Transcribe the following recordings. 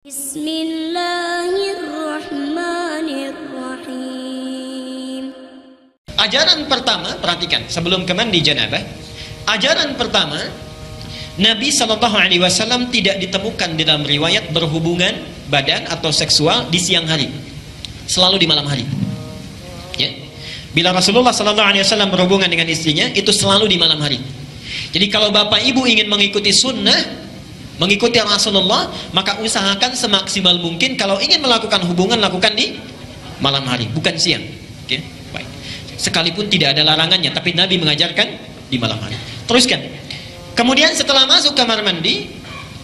Bismillahirrahmanirrahim. Ajaran pertama, perhatikan sebelum ke mandi janabah. Ajaran pertama, Nabi SAW tidak ditemukan di dalam riwayat berhubungan badan atau seksual di siang hari, selalu di malam hari. Ya. Bila Rasulullah SAW berhubungan dengan istrinya, itu selalu di malam hari. Jadi kalau bapak ibu ingin mengikuti sunnah, mengikuti Rasulullah, maka usahakan semaksimal mungkin kalau ingin melakukan hubungan, lakukan di malam hari, bukan siang. Oke, baik. Sekalipun tidak ada larangannya, tapi Nabi mengajarkan di malam hari. Teruskan. Kemudian setelah masuk kamar mandi,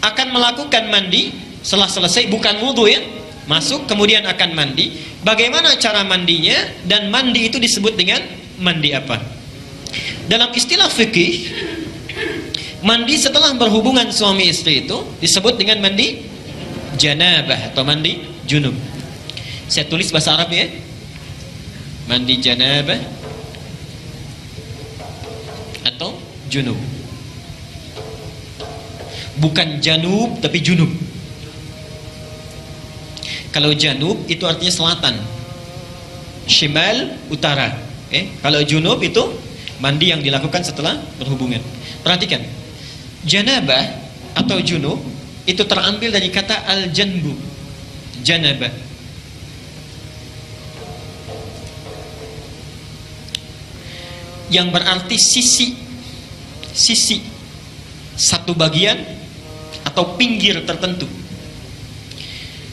akan melakukan mandi. Setelah selesai, bukan wudhu ya, masuk kemudian akan mandi. Bagaimana cara mandinya? Dan mandi itu disebut dengan mandi apa? Dalam istilah fikih, mandi setelah berhubungan suami istri itu disebut dengan mandi janabah atau mandi junub. Saya tulis bahasa Arab ya. Mandi janabah atau junub. Bukan janub tapi junub. Kalau janub itu artinya selatan, shimal utara. Kalau junub itu mandi yang dilakukan setelah berhubungan. Perhatikan, janabah atau junub itu terambil dari kata al-janbu, janabah. Yang berarti sisi satu bagian atau pinggir tertentu.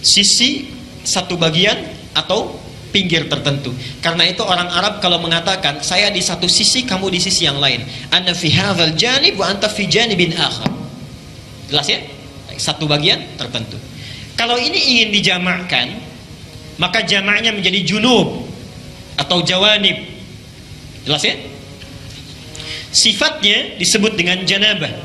Sisi satu bagian atau pinggir tertentu. Karena itu orang Arab kalau mengatakan saya di satu sisi, kamu di sisi yang lain. Ana fi hadzal janib wa anta fi janibin akhar. Jelas ya? Satu bagian tertentu. Kalau ini ingin dijamakkan, maka jamaknya menjadi junub atau jawanib. Jelas ya? Sifatnya disebut dengan janabah.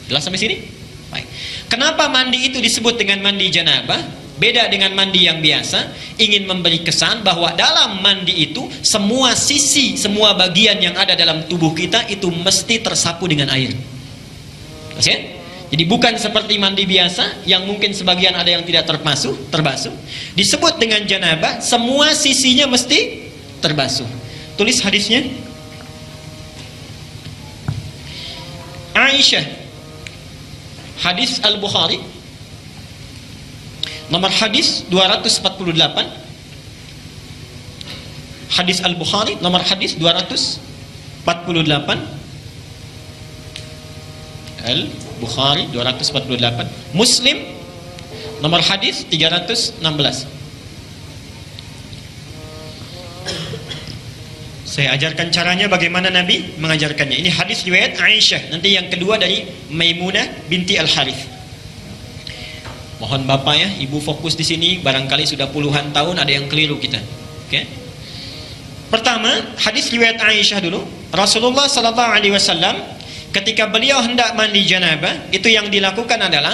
Jelas sampai sini? Baik. Kenapa mandi itu disebut dengan mandi janabah? Beda dengan mandi yang biasa, ingin memberi kesan bahwa dalam mandi itu semua sisi, semua bagian yang ada dalam tubuh kita itu mesti tersapu dengan air. Oke? Jadi bukan seperti mandi biasa yang mungkin sebagian ada yang tidak terbasuh. Disebut dengan janabah, semua sisinya mesti terbasuh. Tulis hadisnya. Aisyah, hadis Al-Bukhari, nomor hadis 248. Hadis Al-Bukhari nomor hadis 248. Al-Bukhari 248. Muslim nomor hadis 316. Saya ajarkan caranya bagaimana Nabi mengajarkannya. Ini hadis riwayat Aisyah. Nanti yang kedua dari Maimunah binti Al-Harith. Mohon Bapak ya, Ibu fokus di sini. Barangkali sudah puluhan tahun ada yang keliru kita. Oke. Pertama, hadis riwayat Aisyah dulu. Rasulullah SAW ketika beliau hendak mandi janabah, itu yang dilakukan adalah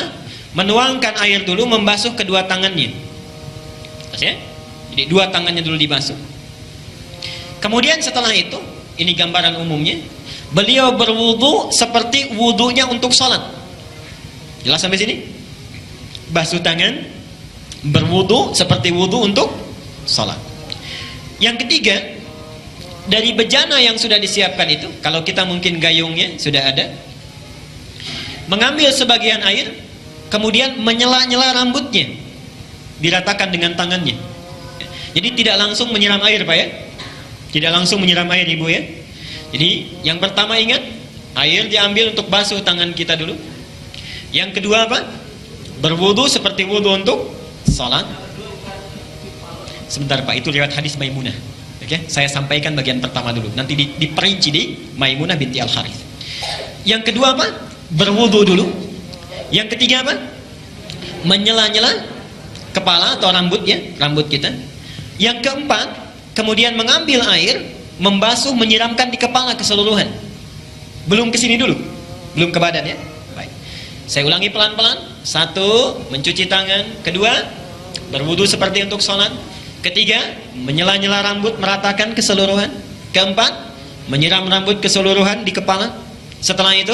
menuangkan air dulu, membasuh kedua tangannya. Oke? Jadi dua tangannya dulu dibasuh. Kemudian setelah itu, ini gambaran umumnya, beliau berwudu seperti wudunya untuk sholat. Jelas sampai sini? Basuh tangan, berwudu seperti wudu untuk sholat. Yang ketiga, dari bejana yang sudah disiapkan itu, kalau kita mungkin gayungnya sudah ada, mengambil sebagian air, kemudian menyela-nyela rambutnya, diratakan dengan tangannya. Jadi tidak langsung menyiram air Pak ya. Tidak langsung menyiram air Ibu ya. Jadi yang pertama ingat, air diambil untuk basuh tangan kita dulu. Yang kedua apa? Berwudu seperti wudu untuk salat. Sebentar Pak, itu riwayat hadis Maimunah. Oke, saya sampaikan bagian pertama dulu. Nanti diperinci di Maimunah binti Al-Harith. Yang kedua apa? Berwudu dulu. Yang ketiga apa? Menyela-nyela kepala atau rambutnya, rambut kita. Yang keempat, kemudian mengambil air, membasuh, menyiramkan di kepala keseluruhan. Belum ke sini dulu, belum ke badan ya. Baik. Saya ulangi pelan-pelan. Satu, mencuci tangan. Kedua, berwudu seperti untuk sholat. Ketiga, menyela-nyela rambut, meratakan keseluruhan. Keempat, menyiram rambut keseluruhan di kepala. Setelah itu,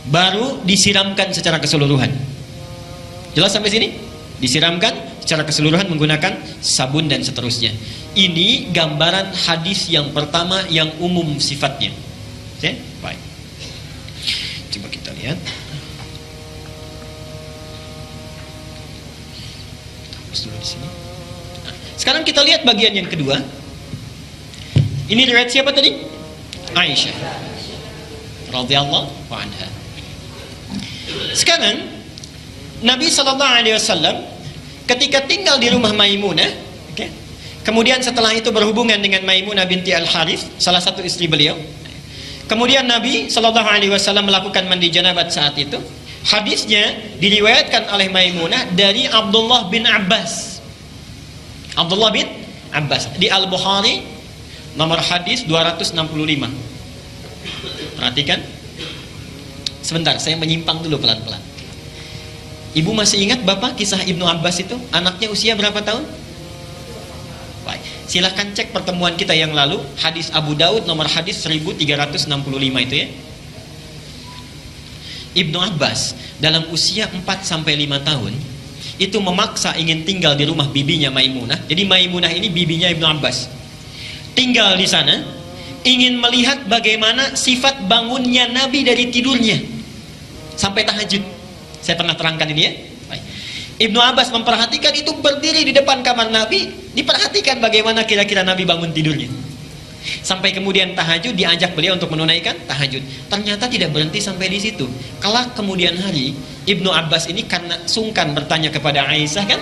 baru disiramkan secara keseluruhan. Jelas sampai sini? Disiramkan secara keseluruhan menggunakan sabun dan seterusnya. Ini gambaran hadis yang pertama yang umum sifatnya. Oke? Baik. Coba kita lihat. Hapus dulu di sini. Nah, sekarang kita lihat bagian yang kedua. Ini riwayat siapa tadi? Aisyah radhiyallahu anha. Sekarang Nabi SAW ketika tinggal di rumah Maimunah, okay, kemudian setelah itu berhubungan dengan Maimunah binti Al-Harith, salah satu istri beliau. Kemudian Nabi SAW melakukan mandi janabat saat itu. Hadisnya diriwayatkan oleh Maimunah dari Abdullah bin Abbas. Abdullah bin Abbas di Al-Bukhari nomor hadis 265. Perhatikan. Sebentar, saya menyimpang dulu pelan-pelan. Ibu masih ingat Bapak kisah Ibnu Abbas itu? Anaknya usia berapa tahun? Baik, silahkan cek pertemuan kita yang lalu, hadis Abu Daud nomor hadis 1365 itu ya. Ibnu Abbas dalam usia 4-5 tahun itu memaksa ingin tinggal di rumah bibinya Maimunah. Jadi Maimunah ini bibinya Ibnu Abbas. Tinggal di sana, ingin melihat bagaimana sifat bangunnya Nabi dari tidurnya sampai tahajud. Saya pernah terangkan ini ya. Baik. Ibnu Abbas memperhatikan itu, berdiri di depan kamar Nabi, diperhatikan bagaimana kira-kira Nabi bangun tidurnya. Sampai kemudian tahajud, diajak beliau untuk menunaikan tahajud. Ternyata tidak berhenti sampai di situ. Kelak kemudian hari, Ibnu Abbas ini karena sungkan bertanya kepada Aisyah kan,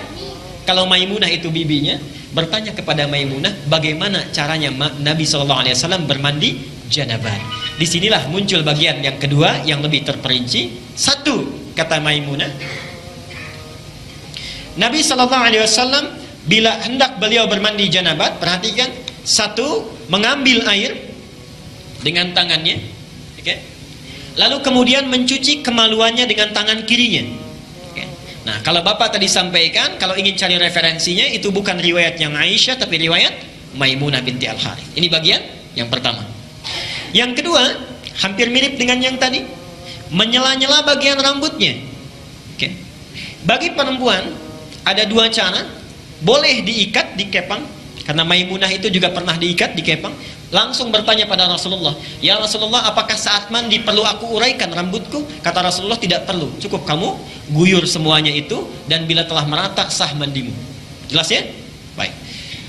kalau Maimunah itu bibinya, bertanya kepada Maimunah bagaimana caranya Nabi SAW bermandi janabat. Disinilah muncul bagian yang kedua yang lebih terperinci. Satu, kata Maimunah, Nabi SAW bila hendak beliau bermandi janabat, perhatikan, satu, mengambil air dengan tangannya, okay? Lalu kemudian mencuci kemaluannya dengan tangan kirinya. Okay? Nah, kalau Bapak tadi sampaikan, kalau ingin cari referensinya, itu bukan riwayat yang Aisyah, tapi riwayat Maimunah binti Al-Harith. Ini bagian yang pertama. Yang kedua, hampir mirip dengan yang tadi, menyela-nyela bagian rambutnya. Okay. Bagi perempuan ada dua cara. Boleh diikat, dikepang, karena Maimunah itu juga pernah diikat, dikepang. Langsung bertanya pada Rasulullah, ya Rasulullah, apakah saat mandi perlu aku uraikan rambutku? Kata Rasulullah, tidak perlu, cukup kamu guyur semuanya itu, dan bila telah merata sah mandimu. Jelas ya? Baik.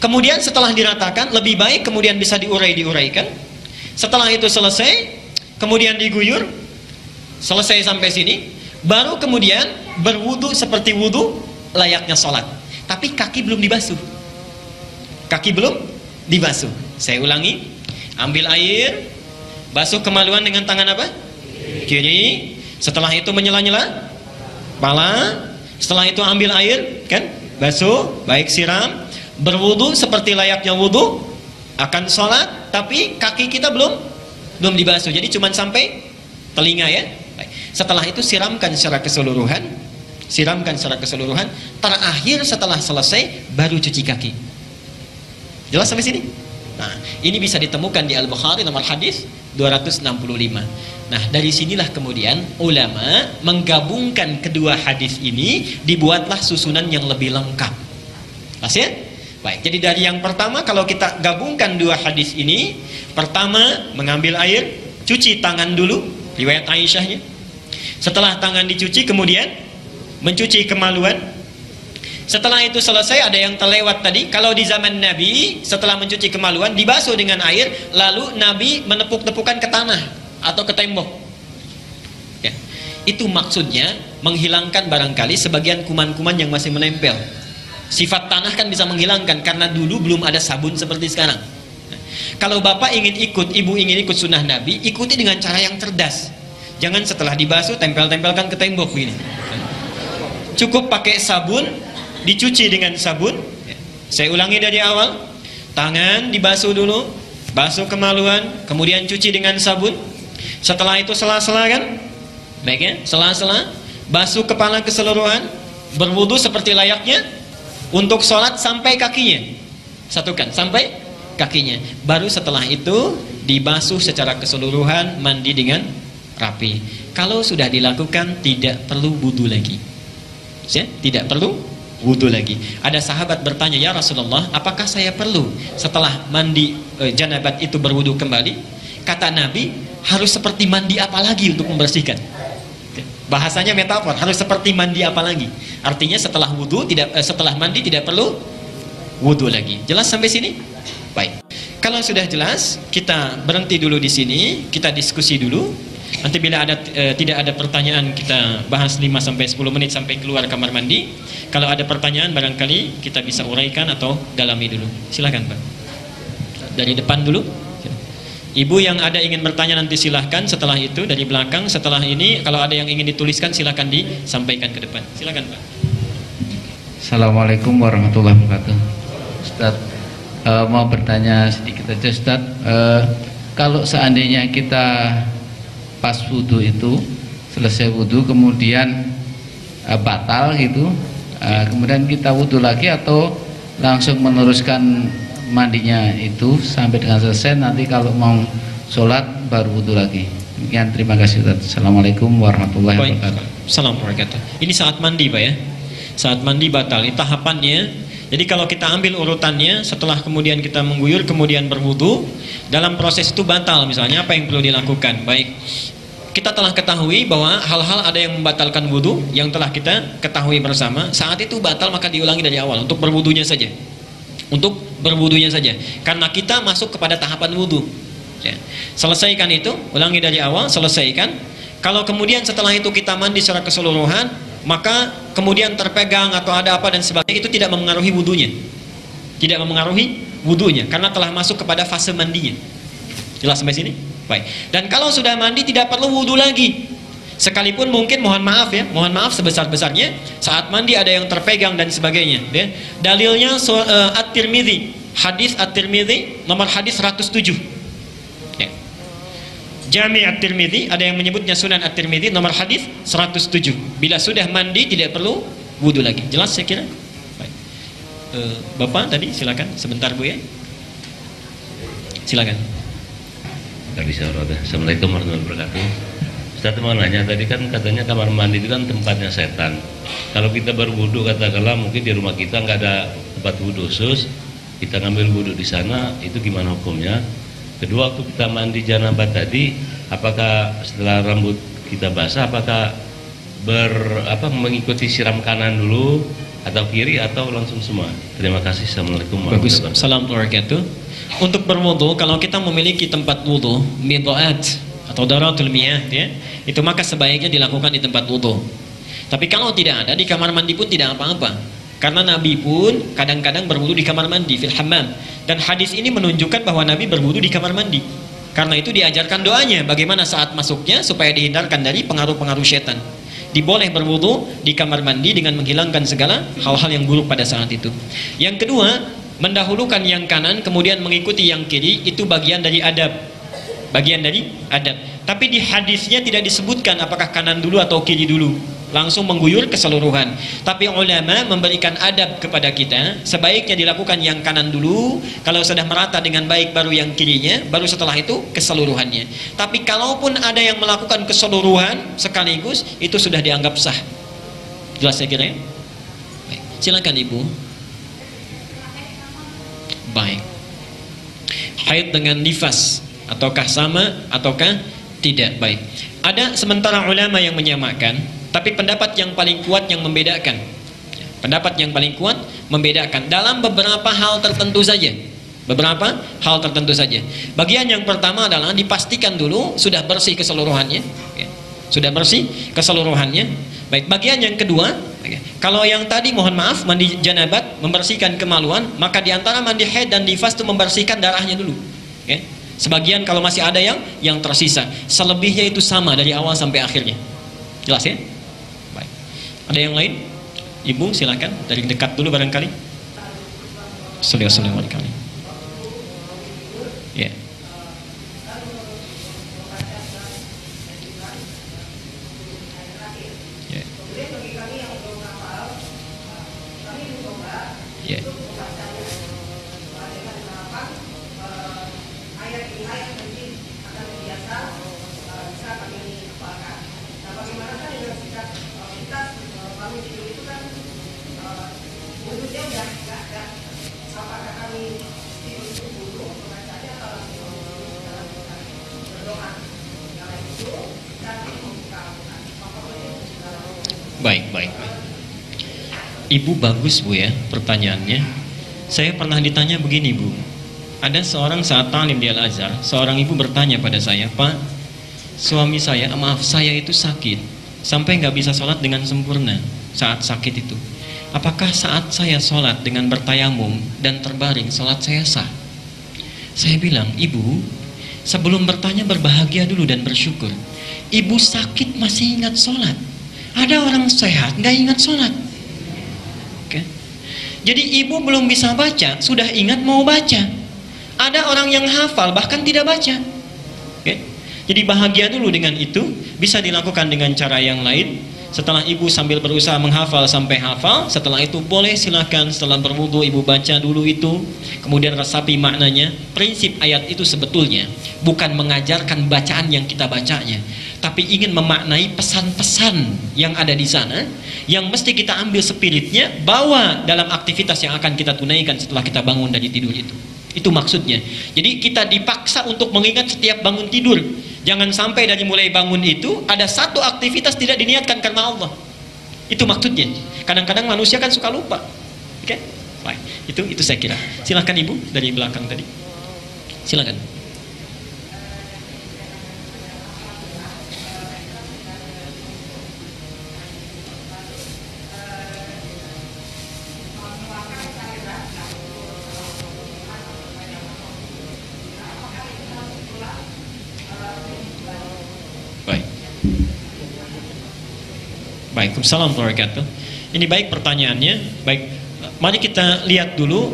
Kemudian setelah diratakan, lebih baik kemudian bisa diuraikan. Setelah itu selesai, kemudian diguyur, selesai sampai sini, baru kemudian berwudu seperti wudu layaknya sholat. Tapi kaki belum dibasuh. Kaki belum dibasuh. Saya ulangi, ambil air, basuh kemaluan dengan tangan apa? Kiri. Setelah itu menyela-nyela kepala. Setelah itu ambil air, kan? Basuh, baik siram, berwudu seperti layaknya wudu akan sholat, tapi kaki kita belum dibasuh. Jadi cuma sampai telinga ya. Baik. Setelah itu siramkan secara keseluruhan. Terakhir setelah selesai baru cuci kaki. Jelas sampai sini? Nah, ini bisa ditemukan di Al-Bukhari nomor hadis 265. Nah, dari sinilah kemudian ulama menggabungkan kedua hadis ini, dibuatlah susunan yang lebih lengkap. Pas ya? Baik, jadi dari yang pertama kalau kita gabungkan dua hadis ini, pertama mengambil air, cuci tangan dulu, riwayat Aisyahnya. Setelah tangan dicuci kemudian mencuci kemaluan. Setelah itu selesai, ada yang terlewat tadi, kalau di zaman Nabi setelah mencuci kemaluan dibasuh dengan air, lalu Nabi menepuk-tepukan ke tanah atau ke tembok ya. Itu maksudnya menghilangkan barangkali sebagian kuman-kuman yang masih menempel. Sifat tanah kan bisa menghilangkan, karena dulu belum ada sabun seperti sekarang. Nah, kalau Bapak ingin ikut, Ibu ingin ikut sunnah Nabi, ikuti dengan cara yang cerdas. Jangan setelah dibasuh tempel-tempelkan ke tembok begini. Cukup pakai sabun, dicuci dengan sabun. Saya ulangi dari awal, tangan dibasuh dulu, basuh kemaluan, kemudian cuci dengan sabun. Setelah itu sela-sela kan, baik ya, sela-sela, basuh kepala keseluruhan, berwudu seperti layaknya untuk sholat sampai kakinya, satukan sampai kakinya. Baru setelah itu dibasuh secara keseluruhan, mandi dengan rapi. Kalau sudah dilakukan tidak perlu wudu lagi. Ya, tidak perlu wudu lagi. Ada sahabat bertanya, ya Rasulullah, apakah saya perlu setelah mandi janabat itu berwudu kembali? Kata Nabi, harus seperti mandi apa lagi untuk membersihkan? Bahasanya metafor, harus seperti mandi apa lagi? Artinya setelah wudu setelah mandi tidak perlu wudu lagi. Jelas sampai sini? Baik. Kalau sudah jelas, kita berhenti dulu di sini, kita diskusi dulu. Nanti bila ada tidak ada pertanyaan, kita bahas 5 sampai 10 menit sampai keluar kamar mandi. Kalau ada pertanyaan barangkali kita bisa uraikan atau dalami dulu. Silakan, Pak. Dari depan dulu. Ibu yang ada ingin bertanya nanti silahkan, setelah itu dari belakang, setelah ini kalau ada yang ingin dituliskan silahkan disampaikan ke depan. Silakan, Pak. Assalamualaikum warahmatullahi wabarakatuh. Ustaz, mau bertanya sedikit aja Ustaz. Kalau seandainya kita pas wudhu itu, selesai wudhu kemudian batal gitu, kemudian kita wudhu lagi atau langsung meneruskan mandinya itu sampai dengan selesai, nanti kalau mau sholat baru wudhu lagi. Demikian, terima kasih Ustaz. Assalamualaikum warahmatullahi wabarakatuh. Assalamualaikum. Ini saat mandi, Pak ya. Saat mandi batal. Ini tahapannya. Jadi kalau kita ambil urutannya, setelah kemudian kita mengguyur kemudian berwudu, dalam proses itu batal. Misalnya apa yang perlu dilakukan? Baik, kita telah ketahui bahwa hal-hal ada yang membatalkan wudu yang telah kita ketahui bersama. Saat itu batal maka diulangi dari awal untuk berwudunya saja. Untuk berwudunya saja. Karena kita masuk kepada tahapan wudu. Ya. Selesaikan itu, ulangi dari awal, selesaikan. Kalau kemudian setelah itu kita mandi secara keseluruhan, maka kemudian terpegang atau ada apa dan sebagainya, itu tidak mempengaruhi wudunya. Tidak mempengaruhi wudunya karena telah masuk kepada fase mandinya. Jelas sampai sini? Baik. Dan kalau sudah mandi tidak perlu wudu lagi. Sekalipun mungkin mohon maaf ya, mohon maaf sebesar-besarnya saat mandi ada yang terpegang dan sebagainya, ya. Dalilnya At-Tirmidzi, hadis At-Tirmidzi nomor hadis 107. Ya. Jami' At-Tirmidzi, ada yang menyebutnya Sunan At-Tirmidzi nomor hadis 107. Bila sudah mandi tidak perlu wudu lagi. Jelas saya kira? Baik. Bapak tadi silakan sebentar Bu ya. Silakan. Assalamualaikum warahmatullahi wabarakatuh. Ustaz mau nanya, tadi kan katanya kamar mandi itu kan tempatnya setan. Kalau kita berwudu katakanlah mungkin di rumah kita nggak ada tempat wudu khusus, kita ngambil wudu di sana, itu gimana hukumnya? Kedua, waktu kita mandi janabat tadi, apakah setelah rambut kita basah, apakah mengikuti siram kanan dulu atau kiri atau langsung semua? Terima kasih. Assalamualaikum warahmatullahi wabarakatuh. Assalamualaikum. Untuk berwudu, kalau kita memiliki tempat wudu, mid'at atau daratul miyah ya, itu maka sebaiknya dilakukan di tempat wudu. Tapi kalau tidak ada di kamar mandi pun tidak apa-apa. Karena Nabi pun kadang-kadang berwudu di kamar mandi, fil hammam. Dan hadis ini menunjukkan bahwa Nabi berwudu di kamar mandi. Karena itu diajarkan doanya bagaimana saat masuknya supaya dihindarkan dari pengaruh-pengaruh setan. Diboleh berwudu di kamar mandi dengan menghilangkan segala hal-hal yang buruk pada saat itu. Yang kedua, mendahulukan yang kanan kemudian mengikuti yang kiri, itu bagian dari adab. Bagian dari adab. Tapi di hadisnya tidak disebutkan apakah kanan dulu atau kiri dulu. Langsung mengguyur keseluruhan. Tapi ulama memberikan adab kepada kita, sebaiknya dilakukan yang kanan dulu, kalau sudah merata dengan baik baru yang kirinya, baru setelah itu keseluruhannya. Tapi kalaupun ada yang melakukan keseluruhan sekaligus, itu sudah dianggap sah. Jelas saya kira ya? Baik. Silakan Ibu. Baik. Haid dengan nifas, ataukah sama ataukah tidak? Baik. Ada sementara ulama yang menyamakan, tapi pendapat yang paling kuat yang membedakan. Pendapat yang paling kuat membedakan dalam beberapa hal tertentu saja. Beberapa hal tertentu saja. Bagian yang pertama adalah dipastikan dulu sudah bersih keseluruhannya. Sudah bersih keseluruhannya. Baik. Bagian yang kedua, kalau yang tadi mohon maaf mandi janabat membersihkan kemaluan, maka diantara mandi haid dan nifas itu membersihkan darahnya dulu. Sebagian kalau masih ada yang tersisa, selebihnya itu sama dari awal sampai akhirnya. Jelas ya? Baik. Ada yang lain? Ibu silakan dari dekat dulu barangkali. Assalamualaikum warahmatullahi wabarakatuh. Ya. Ya. Ya. Baik, baik. Ibu bagus Bu ya pertanyaannya. Saya pernah ditanya begini Bu. Ada seorang saat talim di Al-Azhar, seorang ibu bertanya pada saya, Pak, suami saya, maaf saya itu sakit sampai nggak bisa sholat dengan sempurna saat sakit itu. Apakah saat saya sholat dengan bertayamum dan terbaring sholat saya sah? Saya bilang, Ibu, sebelum bertanya berbahagia dulu dan bersyukur. Ibu sakit masih ingat sholat. Ada orang sehat nggak ingat sholat. Oke. Jadi ibu belum bisa baca, sudah ingat mau baca. Ada orang yang hafal bahkan tidak baca. Oke. Jadi bahagia dulu dengan itu. Bisa dilakukan dengan cara yang lain. Setelah ibu sambil berusaha menghafal sampai hafal, setelah itu boleh silakan setelah berwudu ibu baca dulu itu, kemudian resapi maknanya. Prinsip ayat itu sebetulnya bukan mengajarkan bacaan yang kita bacanya, tapi ingin memaknai pesan-pesan yang ada di sana, yang mesti kita ambil spiritnya, bawa dalam aktivitas yang akan kita tunaikan setelah kita bangun dari tidur itu. Itu maksudnya. Jadi kita dipaksa untuk mengingat setiap bangun tidur. Jangan sampai dari mulai bangun itu ada satu aktivitas tidak diniatkan karena Allah. Itu maksudnya. Kadang-kadang manusia kan suka lupa. Oke? Baik. Itu saya kira. Silakan Ibu dari belakang tadi. Silakan. Waalaikumsalam warahmatullahi wabarakatuh. Ini baik pertanyaannya. Baik, mari kita lihat dulu.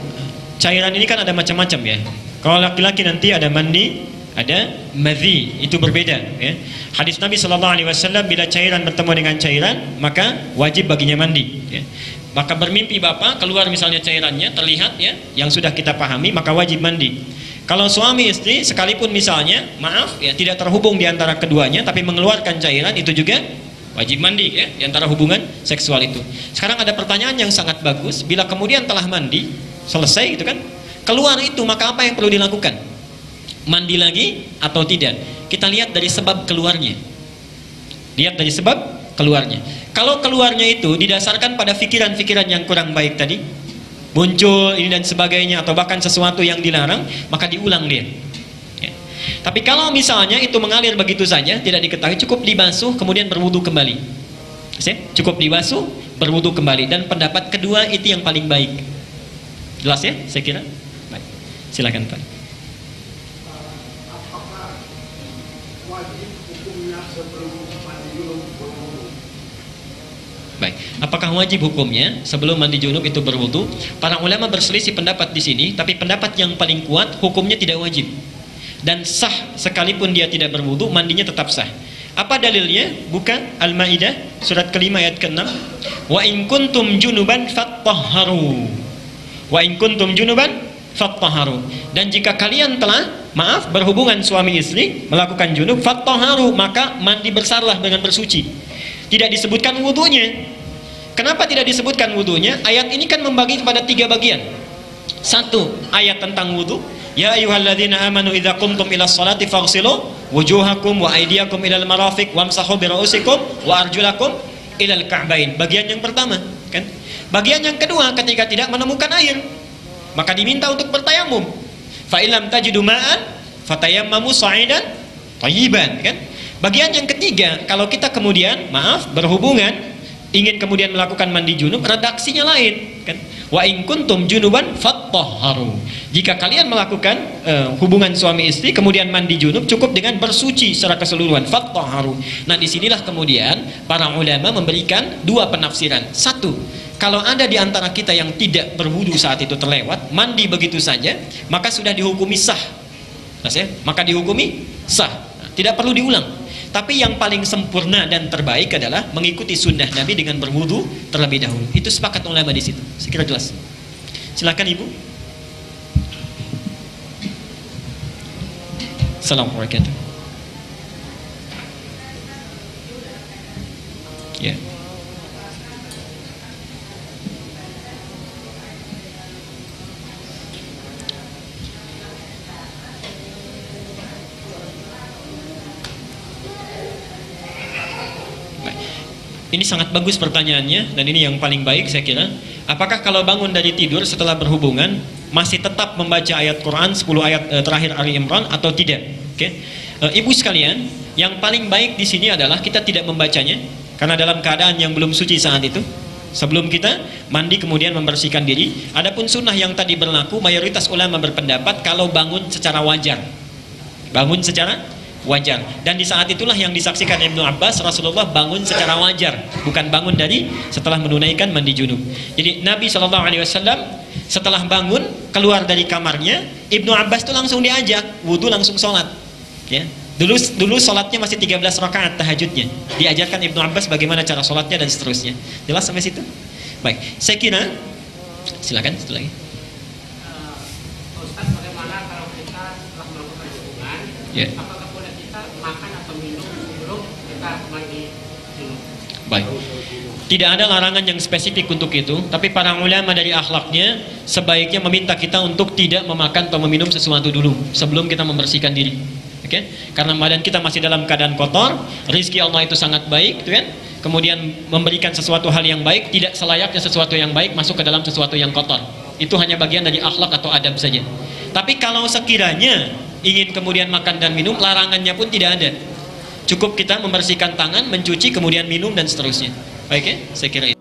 Cairan ini kan ada macam-macam ya. Kalau laki-laki nanti ada mandi, ada madhi, itu berbeda ya. Hadis Nabi SAW, bila cairan bertemu dengan cairan, maka wajib baginya mandi ya. Maka bermimpi bapak keluar misalnya cairannya terlihat ya, yang sudah kita pahami, maka wajib mandi. Kalau suami istri sekalipun misalnya maaf ya, tidak terhubung di antara keduanya tapi mengeluarkan cairan, itu juga wajib mandi ya, di antara hubungan seksual itu. Sekarang ada pertanyaan yang sangat bagus. Bila kemudian telah mandi, selesai gitu kan, keluar itu, maka apa yang perlu dilakukan? Mandi lagi atau tidak? Kita lihat dari sebab keluarnya. Lihat dari sebab keluarnya. Kalau keluarnya itu didasarkan pada pikiran-pikiran yang kurang baik tadi, muncul ini dan sebagainya, atau bahkan sesuatu yang dilarang, maka diulang dia. Tapi kalau misalnya itu mengalir begitu saja, tidak diketahui, cukup dibasuh kemudian berwudu kembali. Cukup dibasuh, berwudu kembali. Dan pendapat kedua itu yang paling baik. Jelas ya, saya kira. Baik. Silakan Pak. Baik, apakah wajib hukumnya sebelum mandi junub itu berwudu? Para ulama berselisih pendapat di sini, tapi pendapat yang paling kuat hukumnya tidak wajib. Dan sah sekalipun dia tidak berwudu, mandinya tetap sah. Apa dalilnya? Buka Al-Maidah surat kelima ayat ke-6. Wa in kuntum junuban fattahharu. Wa in kuntum junuban fattahharu. Dan jika kalian telah berhubungan suami istri, melakukan junub, fattahharu, maka mandi besarlah dengan bersuci. Tidak disebutkan wudunya. Kenapa tidak disebutkan wudunya? Ayat ini kan membagi kepada 3 bagian. Satu, ayat tentang wudu. Ya ayyuhalladzina amanu idza qumtum ila sholati faghsilu wujuhakum wa aydiyakum ilal marafiq wamsahu bi ra'usikum wa arjulakum ilal ka'bain. Bagian yang pertama, kan? Bagian yang kedua, ketika tidak menemukan air, maka diminta untuk bertayamum. Fa illam tajidu ma'an fatayammamu sa'idan thayyiban, kan? Bagian yang ketiga, kalau kita kemudian berhubungan, ingin kemudian melakukan mandi junub, redaksinya lain, kan? Wa in kuntum junuban fattahharu. Jika kalian melakukan hubungan suami istri kemudian mandi junub, cukup dengan bersuci secara keseluruhan, fattahharu. Nah, disinilah kemudian para ulama memberikan 2 penafsiran. Satu, kalau ada di antara kita yang tidak berwudu saat itu terlewat, mandi begitu saja, maka sudah dihukumi sah. Maka dihukumi sah. Nah, tidak perlu diulang. Tapi yang paling sempurna dan terbaik adalah mengikuti sunnah Nabi dengan berwudu terlebih dahulu. Itu sepakat ulama di situ. Saya kira jelas. Silakan Ibu. Assalamualaikum warahmatullahi wabarakatuh. Ya. ini sangat bagus pertanyaannya, dan ini yang paling baik saya kira. Apakah kalau bangun dari tidur setelah berhubungan masih tetap membaca ayat Quran 10 ayat terakhir Ali Imran atau tidak? Oke. Ibu sekalian, yang paling baik di sini adalah kita tidak membacanya karena dalam keadaan yang belum suci saat itu. Sebelum kita mandi kemudian membersihkan diri. Adapun sunnah yang tadi berlaku, mayoritas ulama berpendapat kalau bangun secara wajar. Bangun secara wajar. Dan di saat itulah yang disaksikan Ibnu Abbas, Rasulullah bangun secara wajar, bukan bangun dari setelah menunaikan mandi junub. Jadi Nabi SAW setelah bangun keluar dari kamarnya, Ibnu Abbas itu langsung diajak wudu, langsung sholat. Ya. Dulu sholatnya masih 13 rakaat tahajudnya. Diajarkan Ibnu Abbas bagaimana cara sholatnya dan seterusnya. Jelas sampai situ? Baik, saya kira silakan satu lagi. Ustaz, bagaimana kalau kita setelah melakukan hubungan, apakah boleh kita makan atau minum sebelum kita mandi junub? Baik. Tidak ada larangan yang spesifik untuk itu, tapi para ulama dari akhlaknya sebaiknya meminta kita untuk tidak memakan atau meminum sesuatu dulu sebelum kita membersihkan diri. Oke? Karena badan kita masih dalam keadaan kotor, rizki Allah itu sangat baik, gitu kan? Kemudian memberikan sesuatu hal yang baik, tidak selayaknya sesuatu yang baik masuk ke dalam sesuatu yang kotor. Itu hanya bagian dari akhlak atau adab saja. Tapi kalau sekiranya ingin kemudian makan dan minum, larangannya pun tidak ada. Cukup kita membersihkan tangan, mencuci, kemudian minum dan seterusnya. Baik ya? Saya kira itu.